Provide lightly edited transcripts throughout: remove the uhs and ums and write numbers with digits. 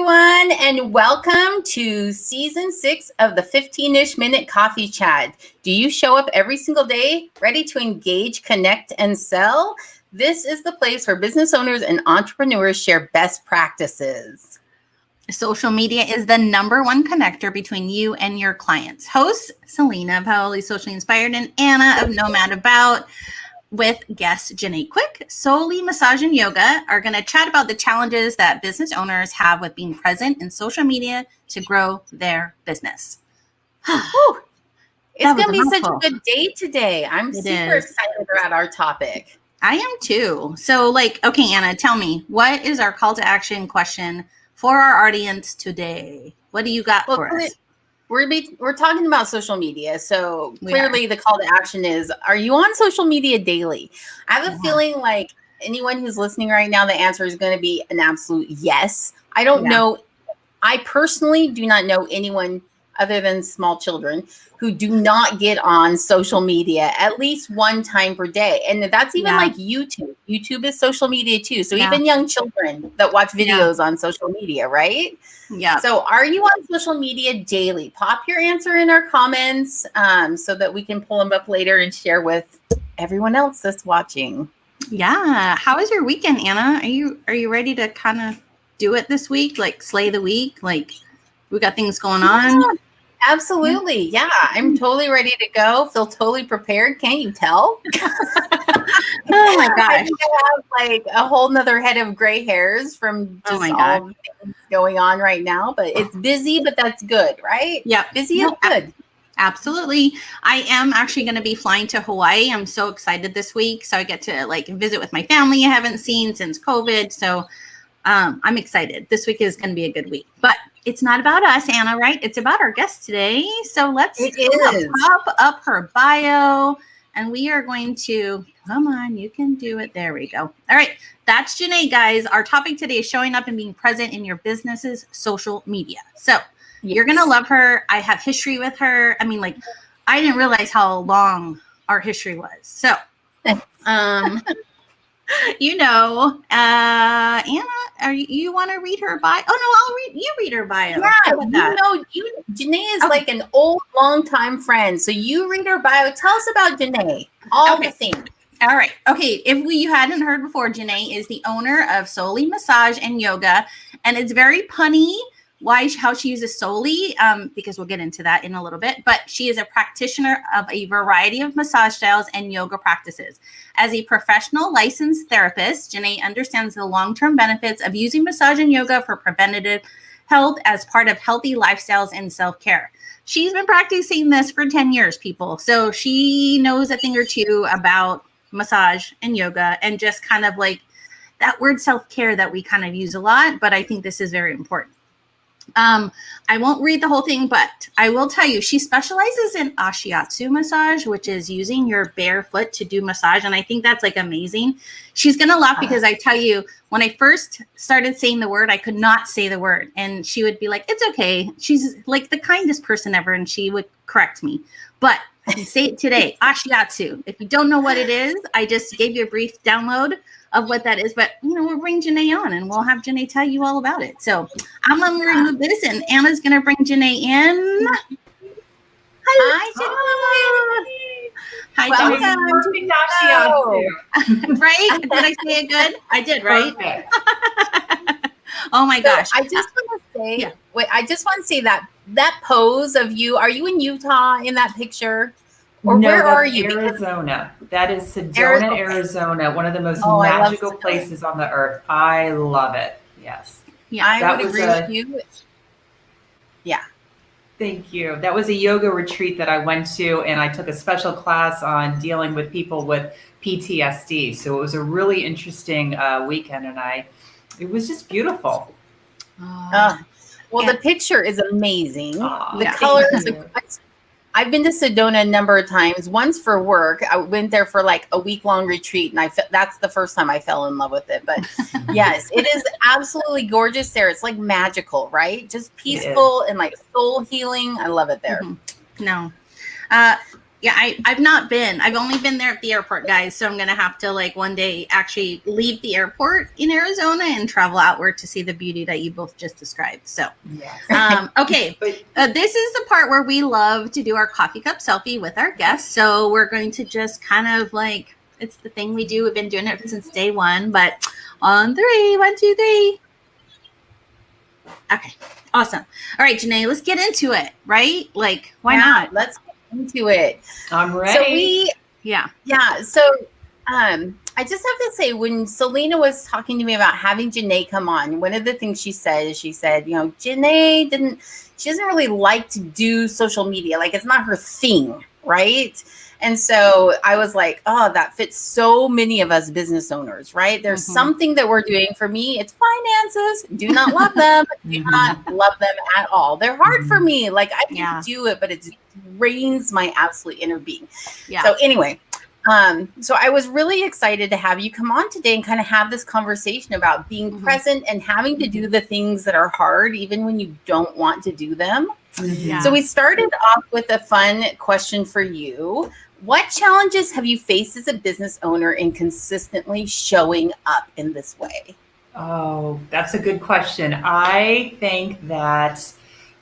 everyone, and welcome to season 6 of the 15-ish minute coffee chat. Do you show up every single day, ready to engage, connect, and sell? This is the place where business owners and entrepreneurs share best practices. Social media is the #1 connector between you and your clients. Hosts Selena of Howley Socially Inspired and Anna of Nomad About, with guest Janae Quick, Solely Massage and Yoga, are going to chat about the challenges that business owners have with being present in social media to grow their business. It's going to be such a good day today. I'm super excited about our topic. I am too. So okay, Anna, tell me, what is our call to action question for our audience today? What do you got for us? We're talking about social media. So clearly the call to action is, are you on social media daily? I have a feeling like anyone who's listening right now, the answer is going to be an absolute yes. I don't know. I personally do not know anyone other than small children who do not get on social media at least one time per day. And that's even like YouTube. YouTube is social media too. So even young children that watch videos on social media, right? Yeah. So are you on social media daily? Pop your answer in our comments so that we can pull them up later and share with everyone else that's watching. Yeah. How was your weekend, Anna? Are you ready to kind of do it this week? Like slay the week? Like we got things going on? Yeah, absolutely. Yeah. I'm totally ready to go. Feel totally prepared. Can't you tell? Oh my gosh. I think I have like a whole nother head of gray hairs from just all the things going on right now, but it's busy, but that's good, right? Yeah. Busy is good. Absolutely. I am actually going to be flying to Hawaii. I'm so excited this week. So I get to visit with my family I haven't seen since COVID. So I'm excited. This week is going to be a good week, but it's not about us, Anna, right? It's about our guest today. So let's pop up her bio. And we are going to, come on, you can do it. There we go. All right. That's Janae, guys. Our topic today is showing up and being present in your business's social media. So you're going to love her. I have history with her. I mean, I didn't realize how long our history was. So, Anna, you want to read her bio? Oh, no, you read her bio. Yeah, Janae is like an old, long-time friend. So you read her bio. Tell us about Janae. All the things. All right. Okay. If you hadn't heard before, Janae is the owner of Solely Massage and Yoga. And it's very punny how she uses Solely, because we'll get into that in a little bit. But she is a practitioner of a variety of massage styles and yoga practices. As a professional licensed therapist, Janae understands the long-term benefits of using massage and yoga for preventative health as part of healthy lifestyles and self-care. She's been practicing this for 10 years, people. So she knows a thing or two about massage and yoga and just kind of that word self-care that we kind of use a lot. But I think this is very important. I won't read the whole thing, but I will tell you, she specializes in ashiatsu massage, which is using your bare foot to do massage. And I think that's amazing. She's going to laugh because I tell you, when I first started saying the word, I could not say the word. And she would be like, it's okay. She's like the kindest person ever. And she would correct me, but I can say it today, ashiatsu. If you don't know what it is, I just gave you a brief download of what that is, but we'll bring Janae on and we'll have Janae tell you all about it. So I'm going to remove this and Anna's going to bring Janae in. Hi, Janae. Hi, Janae. Right? Did I say it good? I did, right? Oh my gosh. I just want to say, I just want to say that pose of you, are you in Utah in that picture? Or no, where are you? Arizona. That is Sedona, Arizona, one of the most magical places on the earth. I love it. Yes. Yeah, I would agree with you. Yeah. Thank you. That was a yoga retreat that I went to, and I took a special class on dealing with people with PTSD. So it was a really interesting weekend, and it was just beautiful. The picture is amazing. The colors. I've been to Sedona a number of times. Once for work, I went there for a week-long retreat, and that's the first time I fell in love with it. But yes, it is absolutely gorgeous there. It's magical, right? Just peaceful and soul healing. I love it there. Mm-hmm. No. Yeah, I've not been. I've only been there at the airport, guys. So I'm going to have to like one day actually leave the airport in Arizona and travel outward to see the beauty that you both just described. So, Yes. okay. This is the part where we love to do our coffee cup selfie with our guests. So we're going to just kind of like, it's the thing we do. We've been doing it since day one, but on 3, 1, 2, 3. Okay. Awesome. All right, Janae, let's get into it, right? Like, why not? Let's get into it. I'm ready. So So I just have to say, when Selena was talking to me about having Janae come on, one of the things she said is, Janae she doesn't really like to do social media. Like, it's not her thing, right? And so I was like, oh, that fits so many of us business owners, right? There's something that we're doing. For me, it's finances. Do not love them. Do not love them at all. They're hard for me. Like, I can do it, but it drains my absolute inner being. Yeah. So anyway, so I was really excited to have you come on today and kind of have this conversation about being present and having to do the things that are hard, even when you don't want to do them. So we started off with a fun question for you. What challenges have you faced as a business owner in consistently showing up in this way? Oh, that's a good question. I think that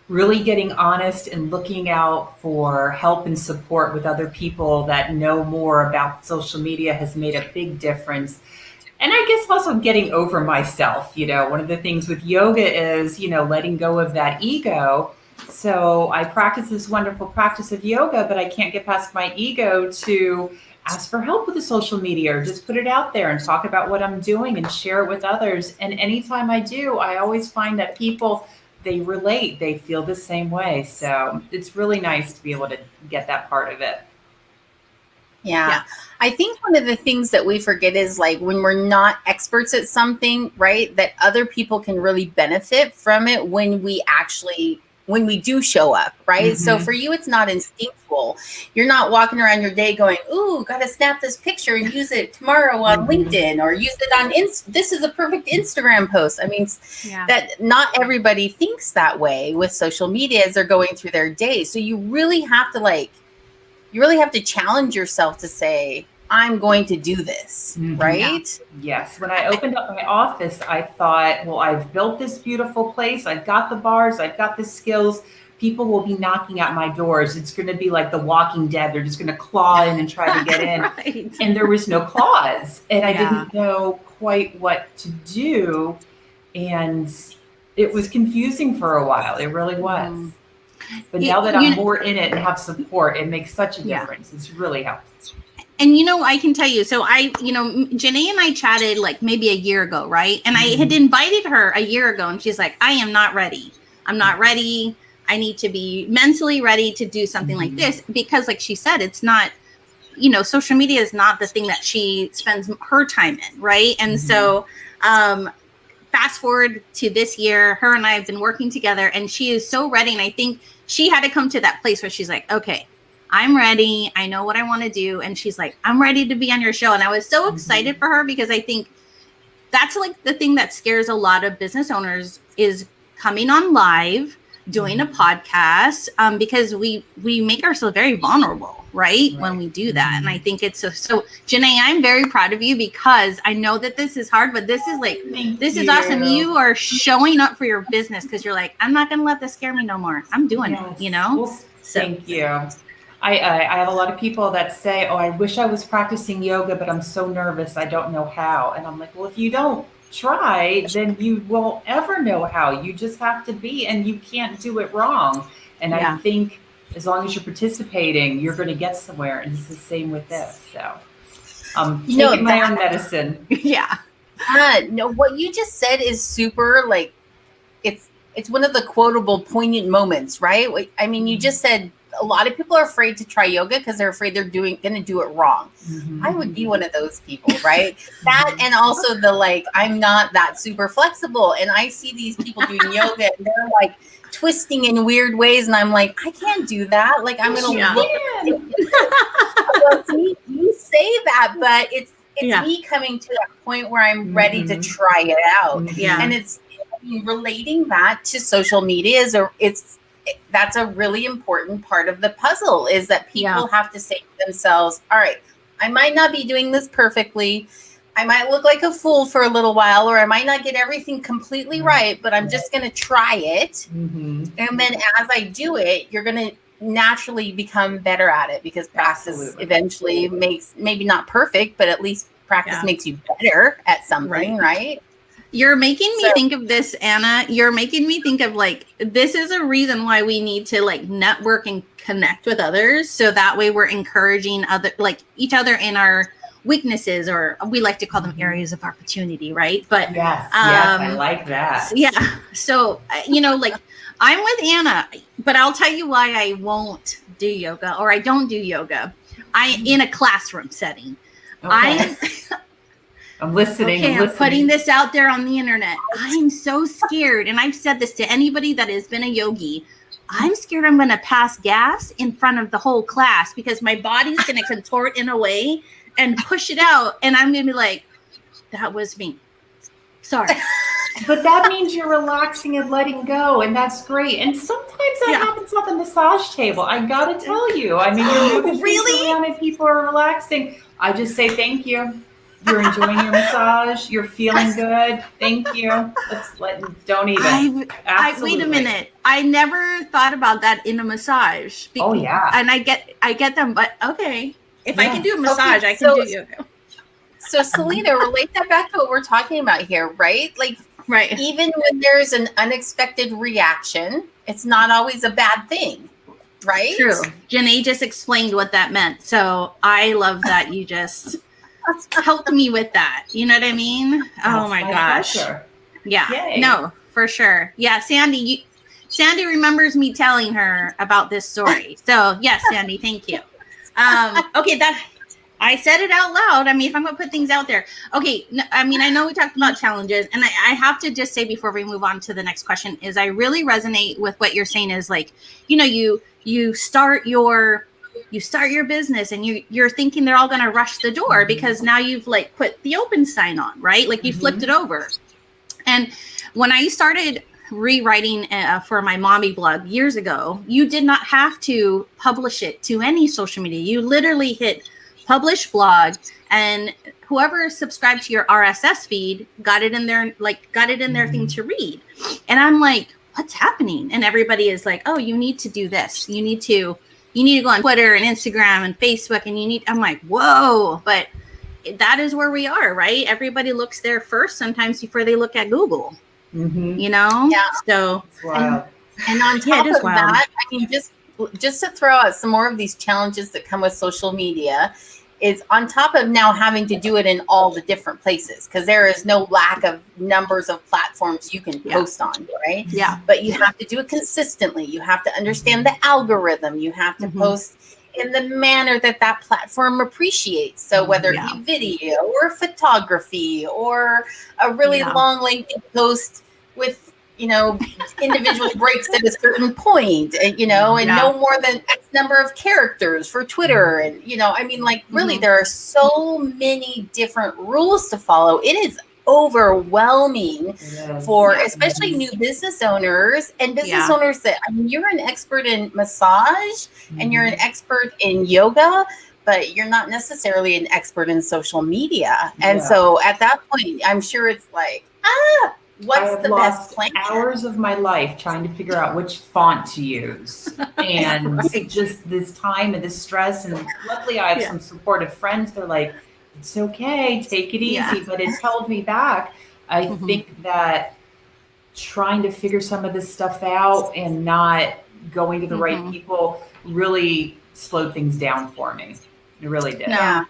really getting honest and looking out for help and support with other people that know more about social media has made a big difference. And I guess also getting over myself. One of the things with yoga is, letting go of that ego. So I practice this wonderful practice of yoga, but I can't get past my ego to ask for help with the social media or just put it out there and talk about what I'm doing and share it with others. And anytime I do, I always find that people, they relate, they feel the same way. So it's really nice to be able to get that part of it. Yeah. I think one of the things that we forget is, like, when we're not experts at something, right, that other people can really benefit from it when we do show up, right? So for you, it's not instinctual. You're not walking around your day going, ooh, got to snap this picture and use it tomorrow on LinkedIn, or use it on this is a perfect Instagram post. I mean, that not everybody thinks that way with social media as they're going through their day. So you really have to challenge yourself to say, I'm going to do this, right? Yes. When I opened up my office, I thought, well, I've built this beautiful place. I've got the bars. I've got the skills. People will be knocking at my doors. It's going to be like The Walking Dead. They're just going to claw in and try to get in. And there was no claws. And I didn't know quite what to do. And it was confusing for a while. It really was. But now that I'm more in it and have support, it makes such a difference. It's really helped. And, I can tell you, so Janae and I chatted like maybe a year ago, right? And I had invited her a year ago, and she's like, I am not ready. I'm not ready. I need to be mentally ready to do something like this, because like she said, it's not, social media is not the thing that she spends her time in, right? And so fast forward to this year, her and I have been working together, and she is so ready. And I think she had to come to that place where she's like, okay, I'm ready. I know what I want to do. And she's like, I'm ready to be on your show. And I was so excited for her, because I think that's like the thing that scares a lot of business owners is coming on live, doing a podcast, because we make ourselves very vulnerable, right? When we do that. And I think it's so Janae, I'm very proud of you, because I know that this is hard, but this is like, is awesome. You are showing up for your business, because you're like, I'm not going to let this scare me no more. I'm doing it, Well, thank you. I have a lot of people that say, oh, I wish I was practicing yoga, but I'm so nervous. I don't know how. And I'm like, well, if you don't try, then you won't ever know how. You just have to be, and you can't do it wrong. And I think as long as you're participating, you're going to get somewhere. And it's the same with this. So taking my own medicine. No, what you just said is super, like, it's one of the quotable, poignant moments, right? I mean, you just said, a lot of people are afraid to try yoga because they're afraid they're going to do it wrong. I would be one of those people, right? That, and also the, like, I'm not that super flexible. And I see these people doing yoga and they're like twisting in weird ways. And I'm like, I can't do that. Like, I'm going to look. You say that, but it's me coming to that point where I'm ready to try it out. And it's relating that to social media that's a really important part of the puzzle, is that people have to say to themselves, all right, I might not be doing this perfectly. I might look like a fool for a little while, or I might not get everything completely right, but I'm just going to try it. And then as I do it, you're going to naturally become better at it, because practice eventually makes, maybe not perfect, but at least practice makes you better at something, right? You're making me think of this, Anna. You're making me think of like, this is a reason why we need to like network and connect with others. So that way we're encouraging each other in our weaknesses, or we like to call them areas of opportunity, right? But yes, I like that. So, like I'm with Anna, but I'll tell you why I won't do yoga, or I don't do yoga. In a classroom setting. I'm listening. Okay, I'm putting this out there on the internet. I'm so scared. And I've said this to anybody that has been a yogi. I'm scared I'm going to pass gas in front of the whole class, because my body's going to contort in a way and push it out. And I'm going to be like, that was me. Sorry. But that means you're relaxing and letting go. And that's great. And sometimes that happens at the massage table. I got to tell you. I mean, you're moving things around and people are relaxing. I just say thank you. You're enjoying your massage. You're feeling good. Thank you. Don't even. Wait a minute. I never thought about that in a massage. And I get them, but okay. If I can do a massage, I can do yoga. So Selena, relate that back to what we're talking about here, right? Like, even when there's an unexpected reaction, it's not always a bad thing, right? True. Janae just explained what that meant. So I love that you just helped me with that. You know what I mean? Oh my gosh. Pleasure. Yeah. Yay. No, for sure. Yeah. Sandy remembers me telling her about this story. So yes, Sandy, thank you. Okay. I said it out loud. I mean, if I'm going to put things out there. Okay. I mean, I know we talked about challenges, and I have to just say before we move on to the next question is I really resonate with what you're saying is like, you start your business and you're thinking they're all going to rush the door because now you've like put the open sign on, right? Like you flipped it over. And when I started rewriting for my mommy blog years ago, you did not have to publish it to any social media. You literally hit publish blog, and whoever subscribed to your RSS feed got it in their thing to read. And I'm like, what's happening? And everybody is like, oh, you need to do this. You need to go on Twitter and Instagram and Facebook, and I'm like, whoa, but that is where we are, right? Everybody looks there first sometimes before they look at Google, Yeah. So, and on top of that, I mean, just to throw out some more of these challenges that come with social media is on top of now having to do it in all the different places, because there is no lack of numbers of platforms you can post on, right? Yeah. But you have to do it consistently. You have to understand the algorithm. You have to post in the manner that platform appreciates. So whether it be video or photography or a really long, lengthy post with, individual breaks at a certain point, and no more than X number of characters for Twitter. And, I mean, like, really, there are so many different rules to follow. It is overwhelming for especially new business owners and business owners that, I mean, you're an expert in massage and you're an expert in yoga, but you're not necessarily an expert in social media. And so at that point, I'm sure it's like, what's the best plan? Hours of my life trying to figure out which font to use, and just this time and this stress. And luckily, I have some supportive friends. They're like, "It's okay, take it easy," but it's held me back. I think that trying to figure some of this stuff out and not going to the right people really slowed things down for me. It really did. Yeah.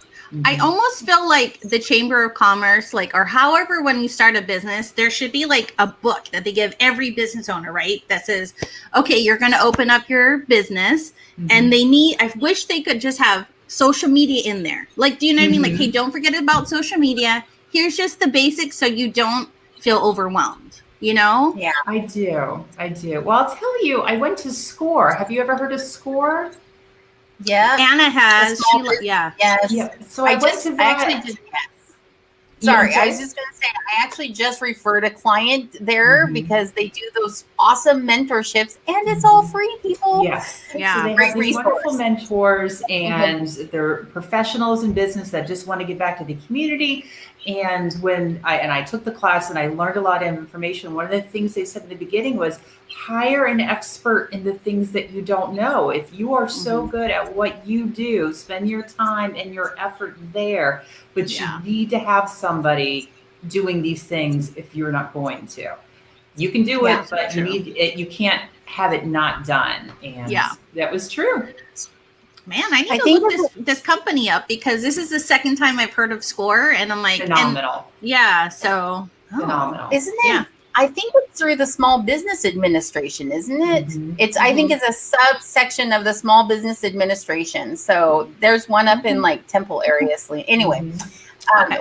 I almost feel like the Chamber of Commerce, or however, when you start a business, there should be like a book that they give every business owner, right? That says, okay, you're going to open up your business and I wish they could just have social media in there. Like, do you know what I mean? Like, hey, don't forget about social media. Here's just the basics so you don't feel overwhelmed, Yeah, I do. Well, I'll tell you, I went to SCORE. Have you ever heard of SCORE? Yeah, Anna has. Yes. Yeah. So I went to that. I actually did. Yes. Sorry, I was just going to say I actually just referred a client there because they do those awesome mentorships, and it's all free, people. Yes. Yeah. So they Great have these resource. wonderful mentors, and they're professionals in business that just want to give back to the community. And when I took the class and I learned a lot of information, one of the things they said in the beginning was hire an expert in the things that you don't know. If you are so good at what you do, spend your time and your effort there. But you need to have somebody doing these things if you're not going to. You can do it, but you need it. You can't have it not done. And that was true. Man, I need to look this company up, because this is the second time I've heard of SCORE, and I'm like, phenomenal. So Phenomenal. Isn't it? Yeah. I think it's through the Small Business Administration, isn't it? It's I think it's a subsection of the Small Business Administration. So there's one up in like Temple area. Anyway,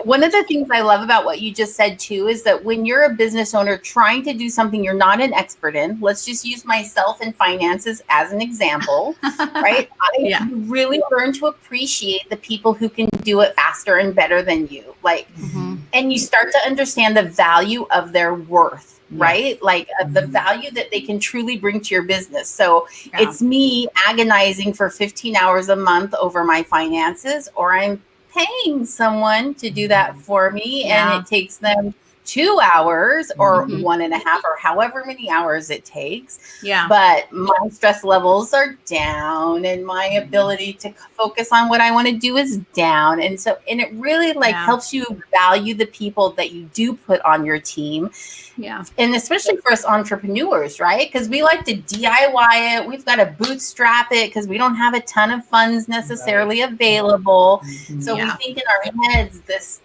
one of the things I love about what you just said too is that when you're a business owner trying to do something you're not an expert in, let's just use myself in finances as an example, right? I really learn to appreciate the people who can do it faster and better than you. Like, and you start to understand the value of their worth, right? Like the value that they can truly bring to your business. So it's me agonizing for 15 hours a month over my finances, or I'm paying someone to do that for me, and it takes them 2 hours or 1.5 or however many hours it takes. But my stress levels are down, and my ability to focus on what I want to do is down. And so, and it really like helps you value the people that you do put on your team. And especially for us entrepreneurs, right? Because we like to DIY it. We've got to bootstrap it because we don't have a ton of funds necessarily available. So we think in our heads this,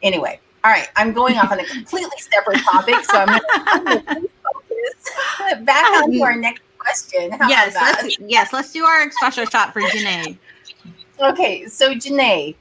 anyway. All right, I'm going off on a completely separate topic, so I'm going to focus back on to our next question. Let's do our special shot for Janae. Okay, so Janae,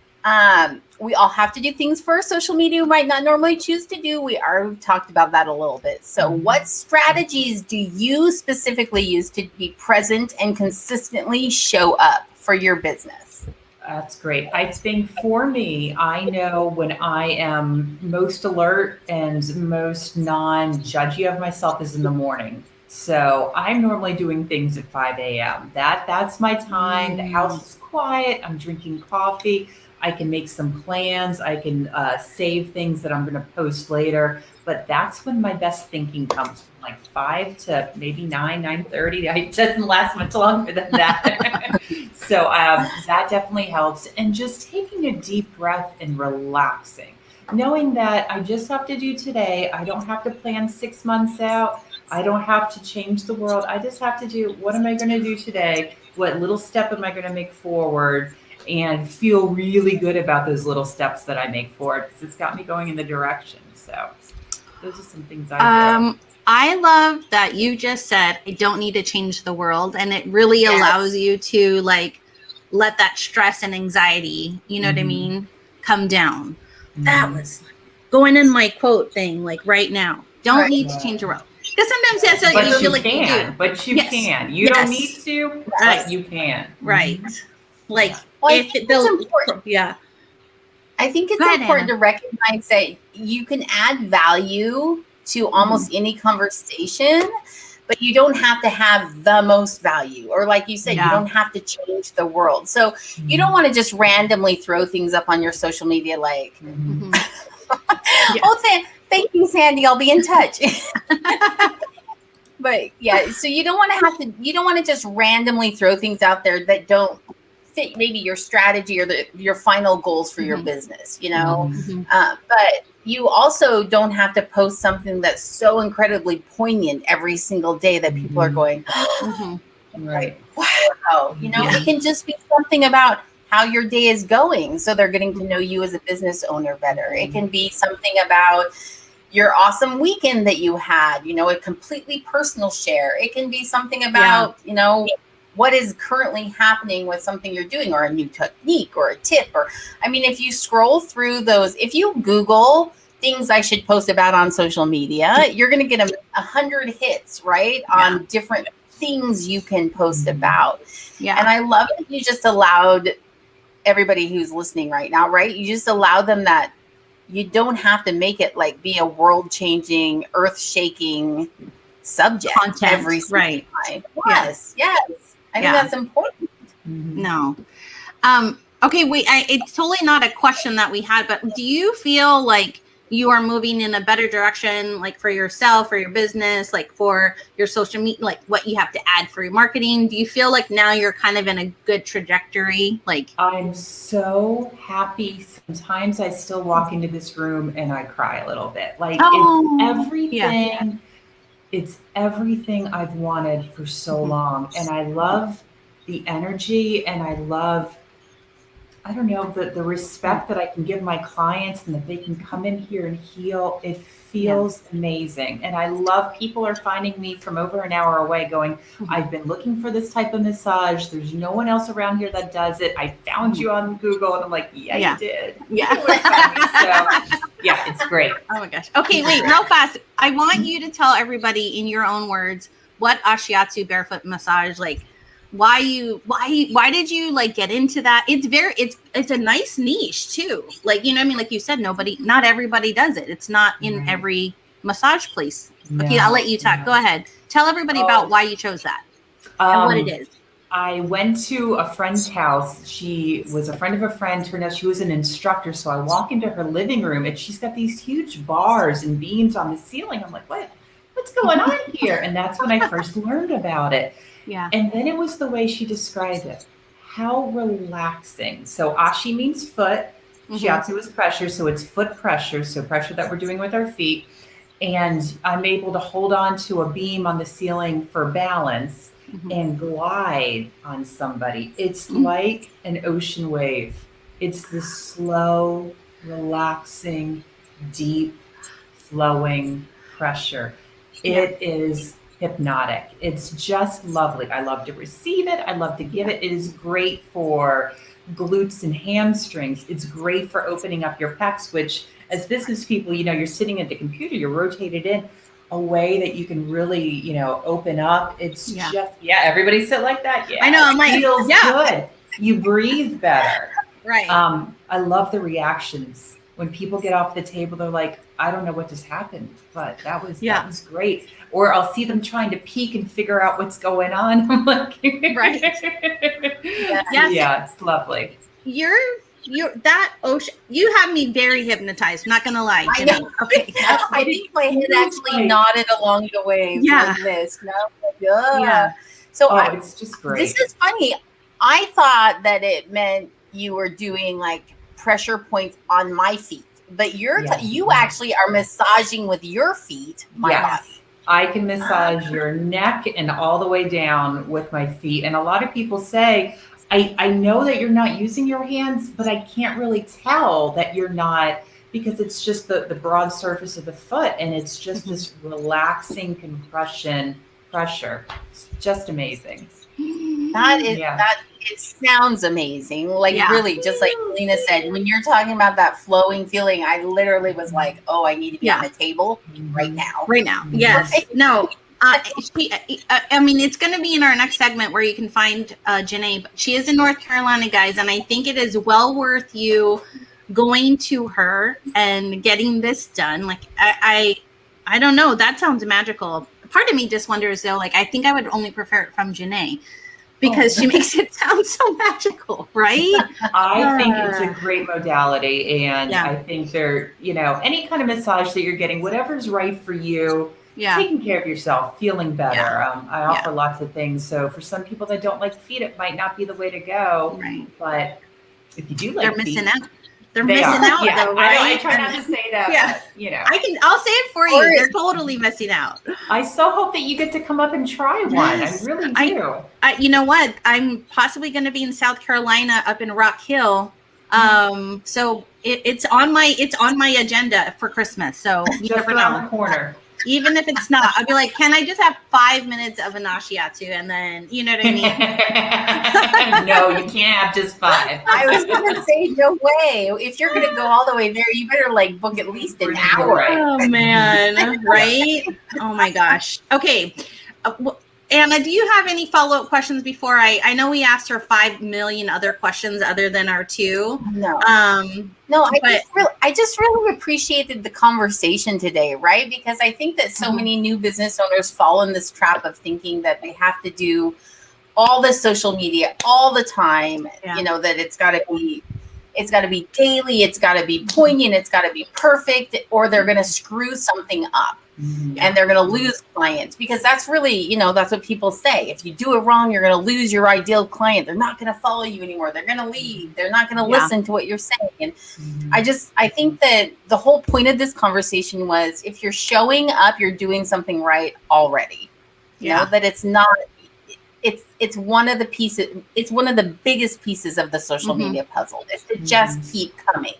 we all have to do things for our social media we might not normally choose to do. We already talked about that a little bit. So what strategies do you specifically use to be present and consistently show up for your business? That's great. I think for me, I know when I am most alert and most non-judgy of myself is in the morning. So I'm normally doing things at 5 a.m. That's my time. The house is quiet. I'm drinking coffee. I can make some plans. I can save things that I'm going to post later. But that's when my best thinking comes, from like 5 to maybe 9:30. It doesn't last much longer than that. So that definitely helps. And just taking a deep breath and relaxing, knowing that I just have to do today. I don't have to plan 6 months out. I don't have to change the world. I just have to do, what am I going to do today? What little step am I going to make forward? And feel really good about those little steps that I make forward, because it's got me going in the direction. So those are some things I do. I love that you just said, I don't need to change the world. And it really allows you to like, let that stress and anxiety, you know what I mean, come down. That was going in my quote thing, like right now. Don't need to change the world. Because sometimes that's what you feel like you do. But you can. You don't need to, but you can. Right. Like, well, if it's important. I think it's important to recognize that you can add value to almost any conversation, but you don't have to have the most value. Or like you said, you don't have to change the world. So you don't want to just randomly throw things up on your social media like, oh, thank you, Sandy. I'll be in touch. But so you don't want to just randomly throw things out there that don't fit maybe your strategy or your final goals for your business, you know? But you also don't have to post something that's so incredibly poignant every single day that people are going, right. Wow. You know, it can just be something about how your day is going. So they're getting to know you as a business owner better. It can be something about your awesome weekend that you had, you know, a completely personal share. It can be something about, you know, what is currently happening with something you're doing, or a new technique or a tip. Or, I mean, if you scroll through those, if you Google things I should post about on social media, you're going to get 100 hits, right? On different things you can post about. And I love that you just allowed everybody who's listening right now, right? You just allow them that you don't have to make it like be a world changing, earth shaking subject Content, every single right. time. Yes. I think that's important. No. Okay, wait, it's totally not a question that we had, but do you feel like you are moving in a better direction, like for yourself, for your business, like for your social media, like what you have to add for your marketing? Do you feel like now you're kind of in a good trajectory? Like, I'm so happy. Sometimes I still walk into this room and I cry a little bit. Like it's everything. It's everything I've wanted for so long. And I love the energy, and I love, I don't know, the respect that I can give my clients, and that they can come in here and heal. It feels amazing. And I love people are finding me from over an hour away going, I've been looking for this type of massage. There's no one else around here that does it. I found you on Google. And I'm like, you did. Yeah. So yeah, it's great. Oh my gosh. Okay, wait, real fast. I want you to tell everybody in your own words what Ashiatsu barefoot massage, like, why did you like get into that? It's a nice niche too. Like, you know what I mean? Like you said, not everybody does it. It's not in every massage place. Okay, I'll let you talk. Go ahead. Tell everybody about why you chose that and what it is. I went to a friend's house. She was a friend of a friend. Turned out she was an instructor. So I walk into her living room and she's got these huge bars and beams on the ceiling. I'm like, what's going on here? And that's when I first learned about it. Yeah. And then it was the way she described it. How relaxing. So ashi means foot. Shiatsu is pressure. So it's foot pressure. So pressure that we're doing with our feet. And I'm able to hold on to a beam on the ceiling for balance and glide on somebody. It's like an ocean wave. It's the slow, relaxing, deep, flowing pressure. It is hypnotic. It's just lovely. I love to receive it. I love to give it. It is great for glutes and hamstrings. It's great for opening up your pecs, which as business people, you know, you're sitting at the computer, you're rotated in a way that you can really, you know, open up. It's just, everybody sit like that. Yeah. I know. I'm like, feels good. You breathe better. Right. I love the reactions. When people get off the table, they're like, I don't know what just happened, but that was great. Or I'll see them trying to peek and figure out what's going on. I'm like, right. Yeah, it's lovely. That ocean, you have me very hypnotized. I'm not gonna lie. I know. Okay. I think my head actually nodded along the way like this. So it's just great. This is funny. I thought that it meant you were doing like pressure points on my feet, but you actually are massaging with your feet my body. I can massage your neck and all the way down with my feet. And a lot of people say, I know that you're not using your hands, but I can't really tell that you're not, because it's just the broad surface of the foot, and it's just this relaxing compression pressure. It's just amazing. It sounds amazing. Like really, just like Lena said, when you're talking about that flowing feeling, I literally was like, oh, I need to be on the table right now. Right now. Yes. Right. No. I mean, it's going to be in our next segment where you can find Janae. She is in North Carolina, guys, and I think it is well worth you going to her and getting this done. Like, I don't know. That sounds magical. Part of me just wonders, though, like, I think I would only prefer it from Janae because she makes it sound so magical, right? I think it's a great modality, and I think they're, you know, any kind of massage that you're getting, whatever's right for you. Taking care of yourself, feeling better. I offer lots of things. So for some people that don't like feet, it might not be the way to go. Right. But if you do like they're feet, missing out. They're missing out though, right? I try not to say that, but, you know. I'll say it for you. They're totally missing out. I so hope that you get to come up and try one. I really do. You know what? I'm possibly going to be in South Carolina up in Rock Hill. So it's on my agenda for Christmas. So you just around the corner. Even if it's not, I'll be like, can I just have 5 minutes of an Ashiatsu? And then, you know what I mean? No, you can't have just 5. I was going to say, no way. If you're going to go all the way there, you better like book at least an hour. Oh, man. Right? Oh, my gosh. Okay. Anna, do you have any follow-up questions before I know we asked her 5 million other questions other than our 2. No. No, I just really appreciated the conversation today, right? Because I think that so many new business owners fall in this trap of thinking that they have to do all the social media all the time, that it's got to be daily, it's got to be poignant, it's got to be perfect, or they're going to screw something up. And they're going to lose clients, because that's really, that's what people say. If you do it wrong, you're going to lose your ideal client. They're not going to follow you anymore. They're going to leave. They're not going to listen to what you're saying. And I think that the whole point of this conversation was, if you're showing up, you're doing something right already. You know, that it's not, it's one of the pieces, it's one of the biggest pieces of the social media puzzle, is to just keep coming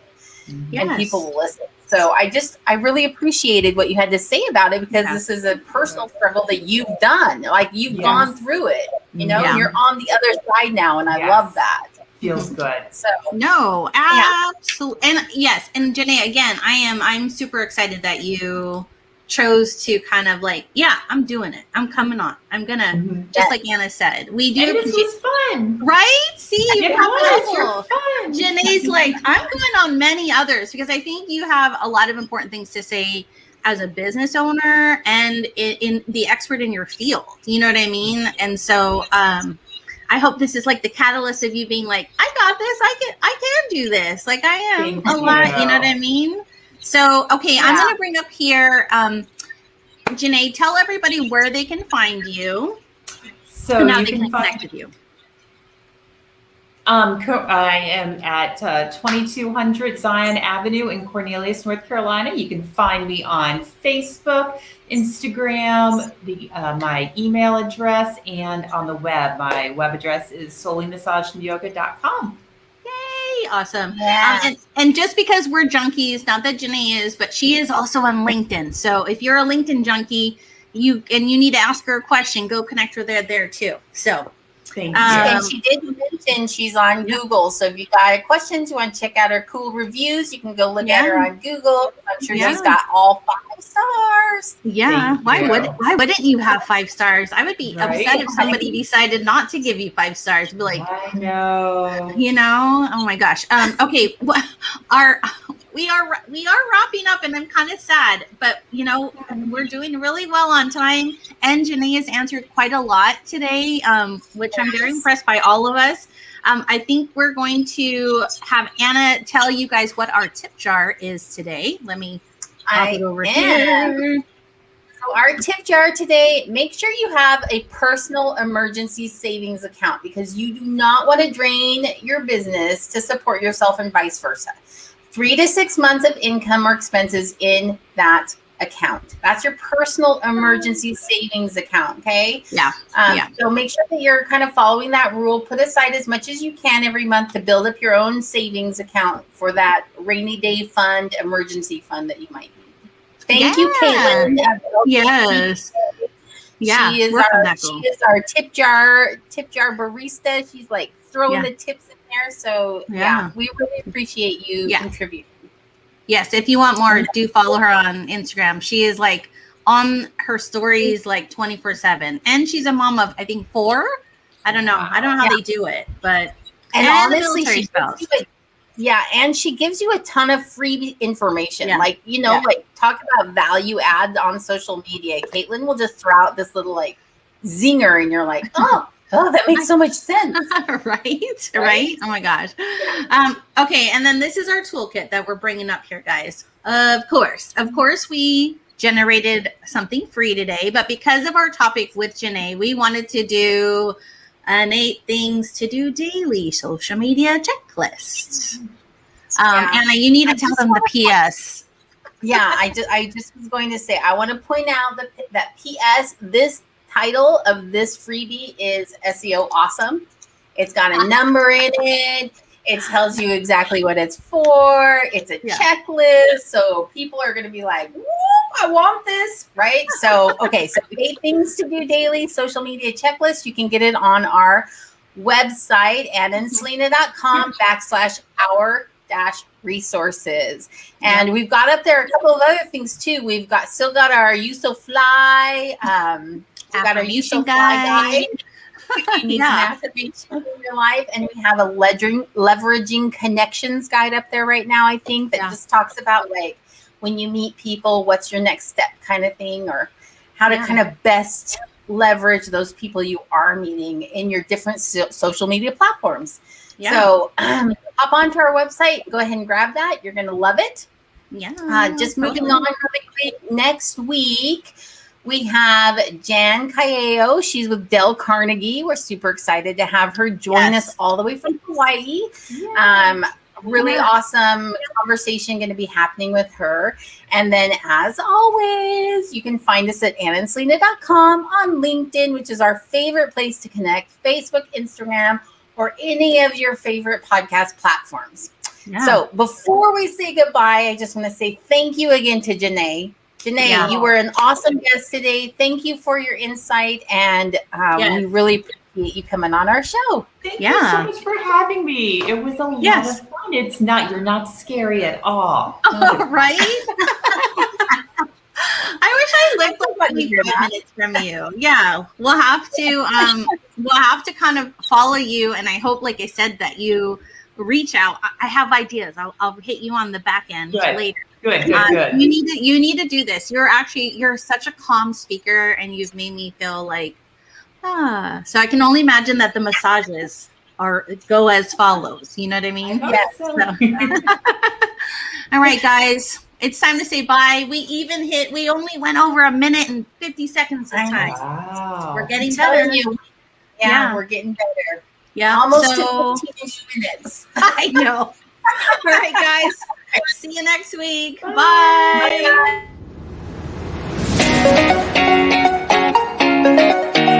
and people will listen. So I really appreciated what you had to say about it, because this is a personal struggle that you've done. Like, you've gone through it, you're on the other side now. And I love that. Feels good. So no, absolutely. And yes. And Janae, again, I'm super excited that you chose to kind of like, I'm doing it. I'm coming on. I'm gonna, just like Anna said, we do. And this was fun, right? See, you're fun. Janae's like, I'm going on many others, because I think you have a lot of important things to say as a business owner and in the expert in your field. You know what I mean? And so, I hope this is like the catalyst of you being like, I got this. I can do this. Like, I am a lot. You know what I mean? So, okay, I'm going to bring up here, Janae, tell everybody where they can find you. So now you they can connect with you. I am at 2200 Zion Avenue in Cornelius, North Carolina. You can find me on Facebook, Instagram, my email address, and on the web. My web address is solimassageandyoga.com. Yay, awesome. And just because we're junkies, not that Janae is, but she is also on LinkedIn. So if you're a LinkedIn junkie, you need to ask her a question, go connect with her there too. So thank you. And she did mention she's on Google. So if you got questions, you want to check out her cool reviews, you can go look at her on Google. I'm sure she's got all 5 stars. Yeah. Why wouldn't you have 5 stars? I would be upset if somebody decided not to give you 5 stars. Be like, I know. Oh my gosh. Okay. We are wrapping up, and I'm kind of sad, but we're doing really well on time. And Janae has answered quite a lot today, which I'm very impressed by all of us. I think we're going to have Anna tell you guys what our tip jar is today. Let me pop it over here. So our tip jar today, make sure you have a personal emergency savings account, because you do not want to drain your business to support yourself and vice versa. 3 to 6 months of income or expenses in that account. That's your personal emergency savings account. Okay. So make sure that you're kind of following that rule. Put aside as much as you can every month to build up your own savings account for that rainy day fund, emergency fund that you might need. Thank you, Caitlin. Yes. She is our tip jar barista. She's like throwing the tips in there. So we really appreciate you contributing. Yes, if you want more, do follow her on Instagram. She is like on her stories like 24/7, and she's a mom of, I think, 4. I don't know how they do it, but and honestly, and she gives you a ton of free information. Like like talk about value add on social media. Caitlin will just throw out this little like zinger, and you're like, oh, that makes so much sense. Right? Oh my gosh. Okay, and then this is our toolkit that we're bringing up here, guys. Of course, we generated something free today, but because of our topic with Janae, we wanted to do an 8 things to do daily social media checklist. Anna, you need to tell them the PS. I just was going to say, I want to point out that PS, this title of this freebie is SEO awesome. It's got a number in it. It tells you exactly what it's for. It's a checklist. So people are going to be like, whoop, I want this, right? So, okay. So 8 things to do daily social media checklist. You can get it on our website, annandselena.com/our-resources. And we've got up there a couple of other things too. We've still got our You So Fly, We got our use of fly guide. You need some affirmation in your life, and we have a leveraging connections guide up there right now. I think that just talks about like when you meet people, what's your next step kind of thing, or how to kind of best leverage those people you are meeting in your different social media platforms. So hop onto our website, go ahead and grab that. You're going to love it. Just moving on really quick. Next week, we have Jan Calleo. She's with Dale Carnegie. We're super excited to have her join us all the way from Hawaii. Really awesome conversation going to be happening with her. And then, as always, you can find us at AnnaandSelena.com, on LinkedIn, which is our favorite place to connect, Facebook, Instagram, or any of your favorite podcast platforms. So before we say goodbye, I just want to say thank you again to Janae. Janae, you were an awesome guest today. Thank you for your insight, and we really appreciate you coming on our show. Thank you so much for having me. It was a lot of fun. You're not scary at all. Right? I wish I lived like 25 minutes from you. Yeah, we'll have to kind of follow you, and I hope, like I said, that you reach out. I have ideas. I'll hit you on the back end later. Good. You need to do this. You're such a calm speaker, and you've made me feel like so I can only imagine that the massages go as follows. You know what I mean? Yes. So. All right, guys. It's time to say bye. We only went over 1 minute and 50 seconds this time. Wow. We're getting better. We're getting better. Yeah. Almost to 15 minutes. I know. All right, guys. See you next week. Bye. Bye.